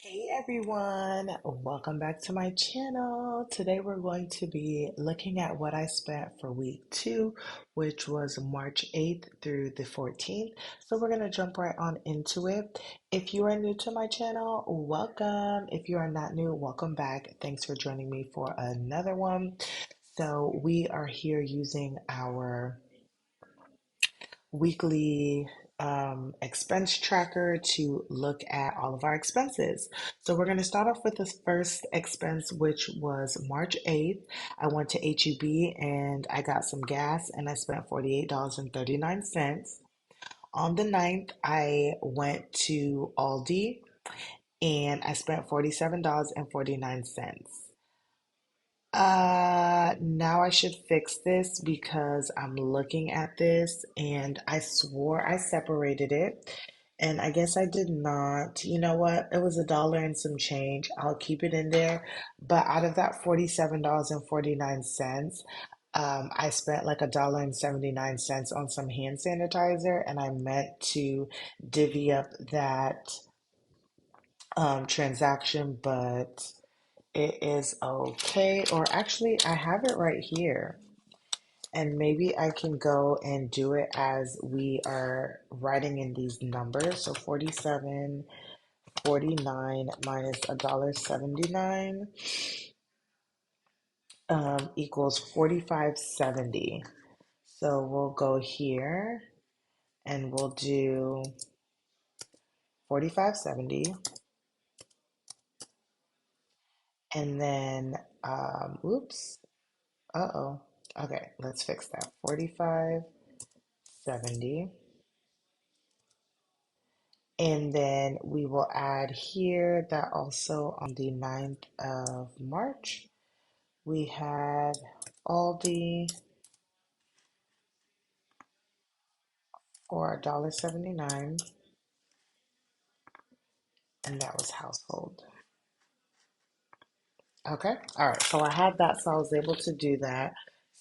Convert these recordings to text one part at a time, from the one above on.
Hey everyone, welcome back to my channel. Today we're going to be looking at what I spent for week 2, which was March 8th through the 14th. So we're going to jump right on into it. If you are new to my channel, welcome. If you are not new, welcome back. Thanks for joining me for another one. So we are here using our weekly expense tracker to look at all of our expenses. So we're going to start off with the first expense, which was March 8th. I went to HEB and I got some gas and I spent $48.39. On the 9th, I went to Aldi and I spent $47.49. Now I should fix this because I'm looking at this and I swore I separated it. And I guess I did not. You know what? It was a dollar and some change. I'll keep it in there. But out of that $47.49, I spent like a dollar and 79 cents on some hand sanitizer, and I meant to divvy up that transaction, but it is okay. Or actually, I have it right here. And maybe I can go and do it as we are writing in these numbers. So 47.49 minus a dollar 79 equals 45.70. So we'll go here and we'll do 45.70. And then, oops, uh-oh. Okay, let's fix that. 45.70. And then we will add here that also on the 9th of March, we had Aldi for $1.79, and that was household. Okay, all right, so I had that, so I was able to do that.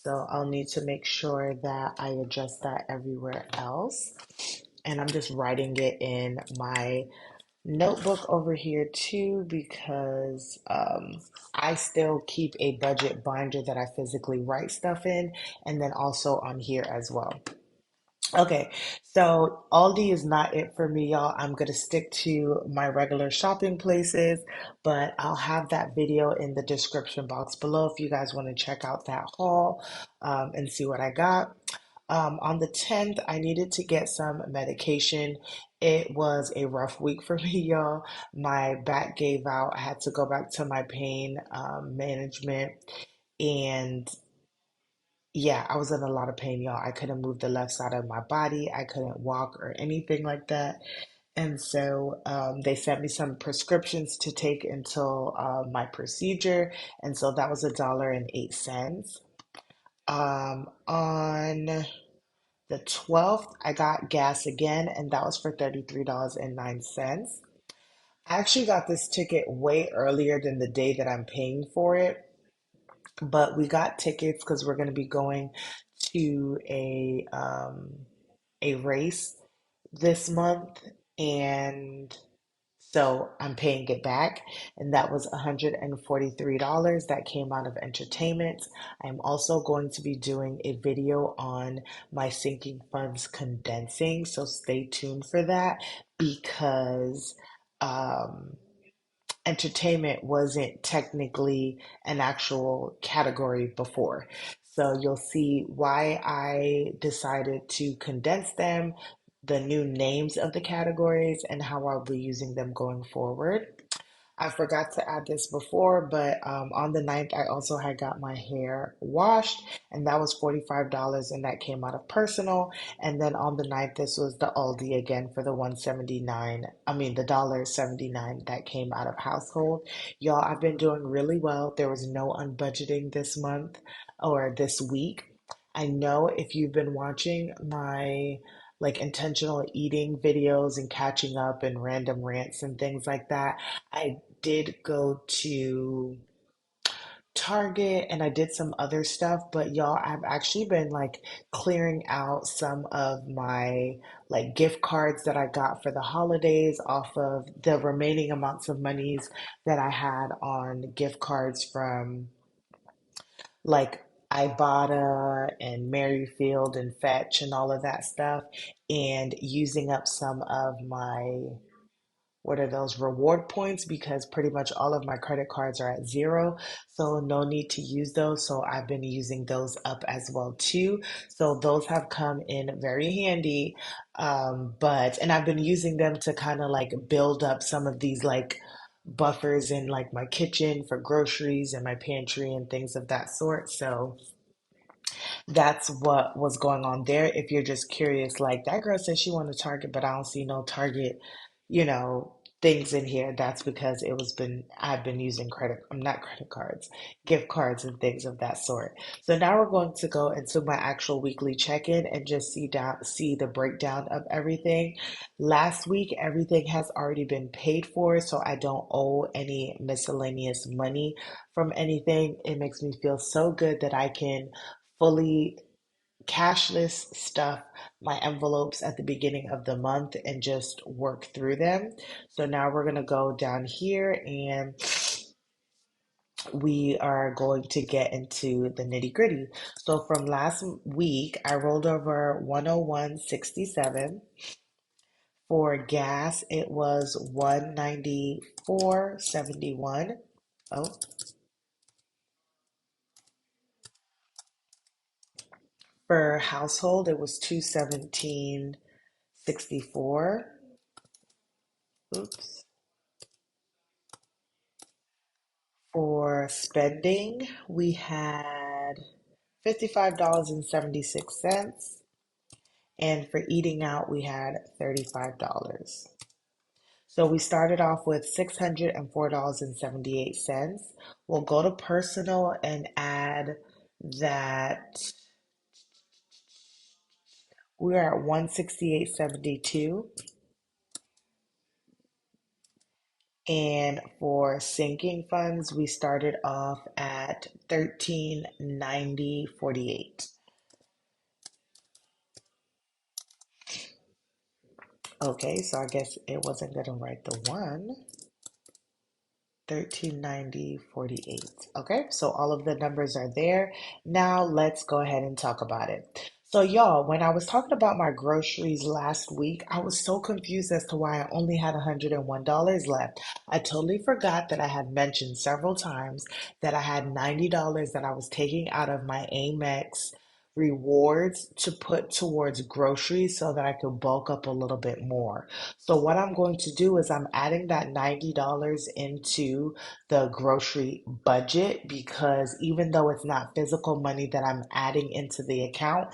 So I'll need to make sure that I adjust that everywhere else. And I'm just writing it in my notebook over here too because I still keep a budget binder that I physically write stuff in, and then also on here as well. Okay, so Aldi is not it for me, y'all. I'm gonna stick to my regular shopping places, but I'll have that video in the description box below if you guys want to check out that haul and see what I got. On the 10th, I needed to get some medication. It was a rough week for me, y'all. My back gave out. I had to go back to my pain management. And yeah, I was in a lot of pain, y'all. I couldn't move the left side of my body. I couldn't walk or anything like that. And so they sent me some prescriptions to take until my procedure. And so that was $1.08. On the 12th, I got gas again, and that was for $33.09. I actually got this ticket way earlier than the day that I'm paying for it, but we got tickets because we're going to be going to a race this month, and so I'm paying it back, and that was $143 that came out of entertainment. I'm also going to be doing a video on my sinking funds condensing, so stay tuned for that because um, entertainment wasn't technically an actual category before. So you'll see why I decided to condense them, the new names of the categories, and how I'll be using them going forward. I forgot to add this before, but on the 9th, I also had got my hair washed, and that was $45, and that came out of personal. And then on the 9th, this was the Aldi again for the 179. I mean, the $1.79 that came out of household. Y'all, I've been doing really well. There was no unbudgeting this month or this week. I know if you've been watching my like intentional eating videos and catching up and random rants and things like that, I did go to Target, and I did some other stuff, but y'all, I've actually been like clearing out some of my like gift cards that I got for the holidays off of the remaining amounts of monies that I had on gift cards from like Ibotta and Merrifield and Fetch and all of that stuff, and using up some of my what are those reward points because pretty much all of my credit cards are at zero, so no need to use those. So I've been using those up as well too. So those have come in very handy. But and I've been using them to kind of like build up some of these like buffers in like my kitchen for groceries and my pantry and things of that sort. So that's what was going on there. If you're just curious, like that girl said she wanted Target, but I don't see no Target, you know, things in here. That's because it was been I've been using not credit cards, gift cards and things of that sort. So now we're going to go into my actual weekly check-in and just see the breakdown of everything. Last week, everything has already been paid for, so I don't owe any miscellaneous money from anything. It makes me feel so good that I can fully cashless stuff my envelopes at the beginning of the month and just work through them. So now we're going to go down here and we are going to get into the nitty gritty. So from last week, I rolled over 101.67. For gas, it was 194.71. Oh, for household, it was 217.64. Oops. For spending, we had $55.76. And for eating out, we had $35. So we started off with $604.78. We'll go to personal and add that we're at 168.72. And for sinking funds, we started off at 1390.48. Okay, so I guess it wasn't gonna write the one. 1390.48. Okay, so all of the numbers are there. Now let's go ahead and talk about it. So, y'all, when I was talking about my groceries last week, I was so confused as to why I only had $101 left. I totally forgot that I had mentioned several times that I had $90 that I was taking out of my Amex rewards to put towards groceries so that I could bulk up a little bit more. So what I'm going to do is I'm adding that $90 into the grocery budget because even though it's not physical money that I'm adding into the account,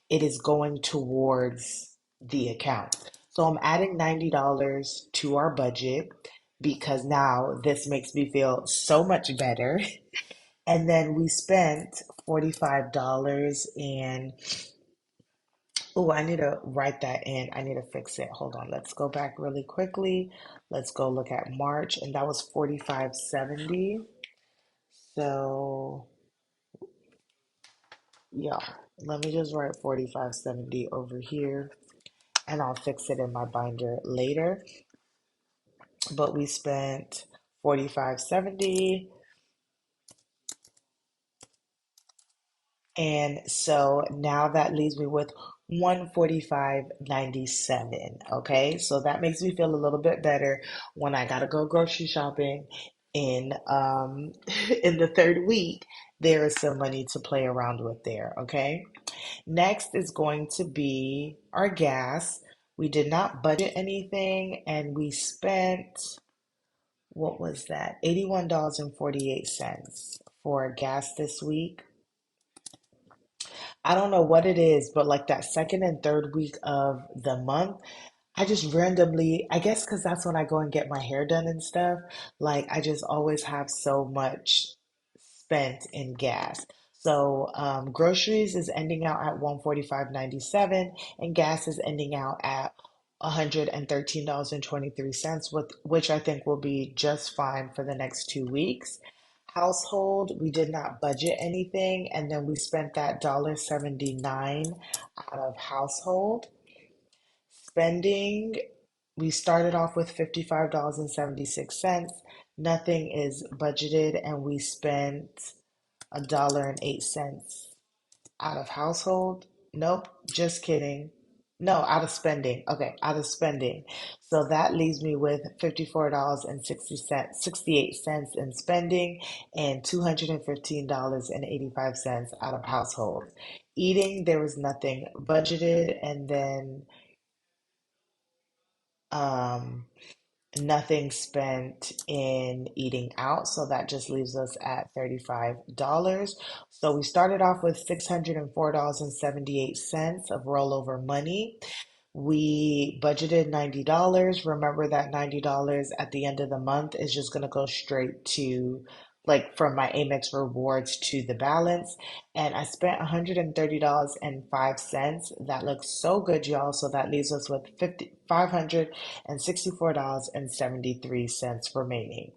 it is going towards the account. So I'm adding $90 to our budget because now this makes me feel so much better. And then we spent $45 and oh, I need to write that in. I need to fix it. Hold on. Let's go back really quickly. Let's go look at March, and that was 45.70. So, yeah, let me just write 45.70 over here, and I'll fix it in my binder later. But we spent 45.70. And so now that leaves me with 145.97. Okay, so that makes me feel a little bit better when I gotta go grocery shopping in in the third week. There is some money to play around with there. Okay, next is going to be our gas. We did not budget anything and we spent what was that? $81.48 for gas this week. I don't know what it is, but like that second and third week of the month, I just randomly, I guess because that's when I go and get my hair done and stuff, like I just always have so much spent in gas. So groceries is ending out at 145.97 and gas is ending out at $113.23, with which I think will be just fine for the next 2 weeks. Household, we did not budget anything, and then we spent that $1.79 out of household. Spending, we started off with $55.76. Nothing is budgeted, and we spent $1.08 out of household. Nope, just kidding. No, out of spending. Okay, out of spending. So that leaves me with $54.60, 68 cents in spending and $215.85 out of household. Eating, there was nothing budgeted, and then um nothing spent in eating out, so that just leaves us at $35. So we started off with $604.78 of rollover money. We budgeted $90. Remember that $90 at the end of the month is just going to go straight to, like, from my Amex rewards to the balance. And I spent $130.05. That looks so good, y'all. So that leaves us with $564.73 remaining.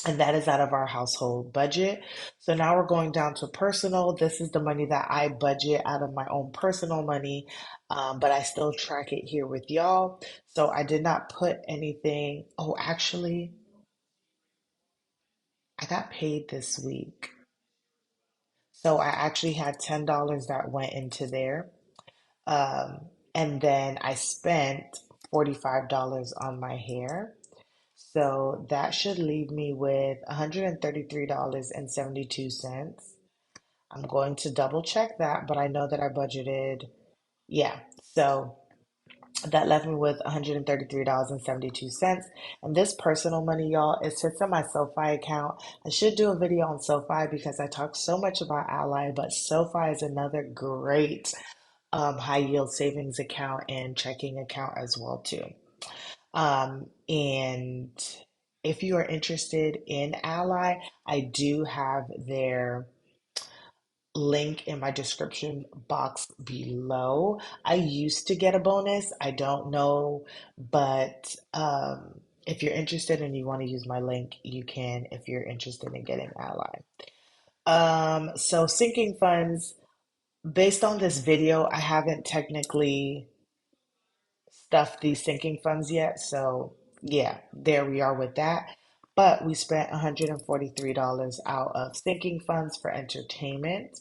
And that is out of our household budget. So now we're going down to personal. This is the money that I budget out of my own personal money, but I still track it here with y'all. So I did not put anything. Oh, actually, I got paid this week. So I actually had $10 that went into there. And then I spent $45 on my hair. So that should leave me with $133.72. I'm going to double check that, but I know that I budgeted. Yeah. So that left me with $133.72. And this personal money, y'all, it sits in my SoFi account. I should do a video on SoFi because I talk so much about Ally, but SoFi is another great high yield savings account and checking account as well too. And if you are interested in Ally, I do have their link in my description box below. I used to get a bonus. I don't know, but if you're interested and you want to use my link, you can if you're interested in getting Ally. So sinking funds, based on this video, I haven't technically stuffed these sinking funds yet. So yeah, there we are with that. But we spent $143 out of sinking funds for entertainment.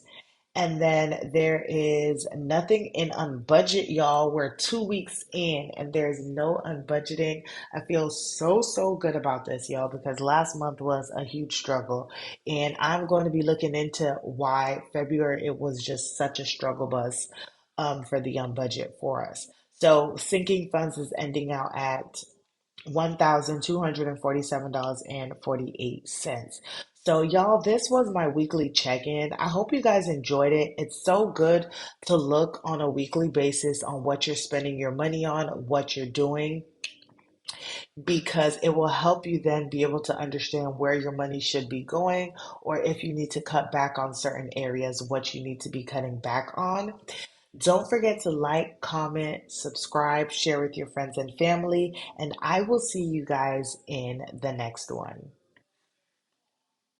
And then there is nothing in unbudget, y'all. We're 2 weeks in and there's no unbudgeting. I feel so, so good about this, y'all, because last month was a huge struggle. And I'm going to be looking into why February it was just such a struggle bus for the unbudget for us. So sinking funds is ending out at $1,247.48. So, y'all, this was my weekly check in. I hope you guys enjoyed it. It's so good to look on a weekly basis on what you're spending your money on, what you're doing, because it will help you then be able to understand where your money should be going, or if you need to cut back on certain areas, what you need to be cutting back on. Don't forget to like, comment, subscribe, share with your friends and family, and I will see you guys in the next one.